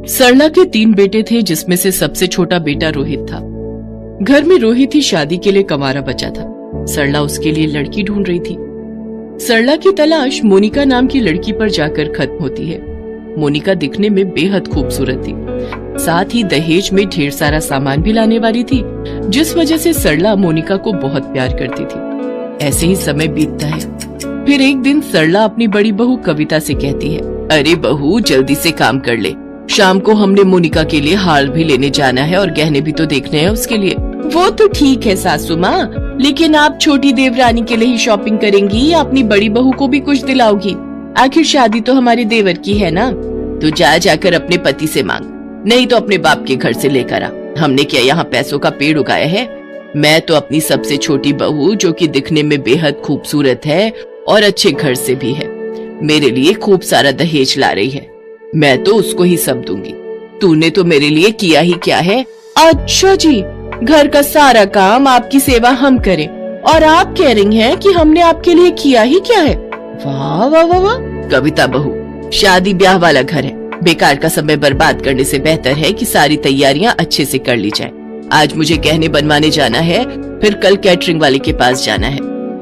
सरला के 3 बेटे थे, जिसमें से सबसे छोटा बेटा रोहित था। घर में रोहित ही शादी के लिए कंवारा बचा था। सरला उसके लिए लड़की ढूंढ रही थी। सरला की तलाश मोनिका नाम की लड़की पर जाकर खत्म होती है। मोनिका दिखने में बेहद खूबसूरत थी, साथ ही दहेज में ढेर सारा सामान भी लाने वाली थी, जिस वजह से सरला मोनिका को बहुत प्यार करती थी। ऐसे ही समय बीतता है। फिर एक दिन सरला अपनी बड़ी बहू कविता से कहती है, अरे बहू जल्दी से काम कर ले, शाम को हमने मोनिका के लिए हार भी लेने जाना है और गहने भी तो देखने हैं उसके लिए। वो तो ठीक है सासू माँ, लेकिन आप छोटी देवरानी के लिए ही शॉपिंग करेंगी या अपनी बड़ी बहू को भी कुछ दिलाओगी? आखिर शादी तो हमारे देवर की है ना। तो जाकर अपने पति से मांग, नहीं तो अपने बाप के घर से लेकर आ। हमने क्या यहाँ पैसों का पेड़ उगाया है? मैं तो अपनी सबसे छोटी बहू, जो कि दिखने में बेहद खूबसूरत है और अच्छे घर से भी है, मेरे लिए खूब सारा दहेज ला रही है। मैं तो उसको ही सब दूंगी। तूने तो मेरे लिए किया ही क्या है? अच्छा जी, घर का सारा काम आपकी सेवा हम करें और आप कह रही हैं कि हमने आपके लिए किया ही क्या है? वाह वाह वाह वाह। कविता बहू, शादी ब्याह वाला घर है, बेकार का समय बर्बाद करने से बेहतर है कि सारी तैयारियां अच्छे से कर ली जाए। आज मुझे गहने बनवाने जाना है, फिर कल कैटरिंग वाले के पास जाना है,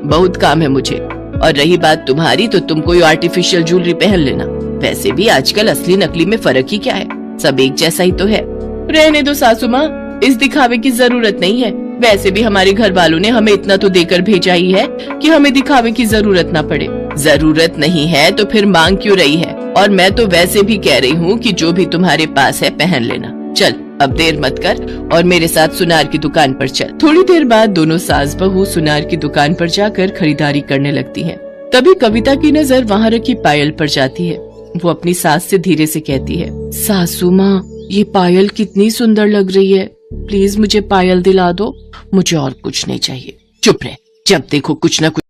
बहुत काम है मुझे। और रही बात तुम्हारी, तो तुम कोई आर्टिफिशियल ज्वेलरी पहन लेना। वैसे भी आजकल असली नकली में फर्क ही क्या है, सब एक जैसा ही तो है। रहने दो सासू माँ, इस दिखावे की जरूरत नहीं है। वैसे भी हमारे घर वालों ने हमें इतना तो देकर भेजा ही है कि हमें दिखावे की जरूरत ना पड़े। जरूरत नहीं है तो फिर मांग क्यों रही है? और मैं तो वैसे भी कह रही हूँ कि जो भी तुम्हारे पास है पहन लेना। चल अब देर मत कर और मेरे साथ सुनार की दुकान पर चल। थोड़ी देर बाद दोनों सास बहू सुनार की दुकान पर जाकर खरीदारी करने लगती हैं। तभी कविता की नजर वहाँ रखी पायल पर जाती है। वो अपनी सास से धीरे से कहती है, सासू माँ, ये पायल कितनी सुंदर लग रही है, प्लीज मुझे पायल दिला दो, मुझे और कुछ नहीं चाहिए। चुप रह, जब देखो कुछ न कुछ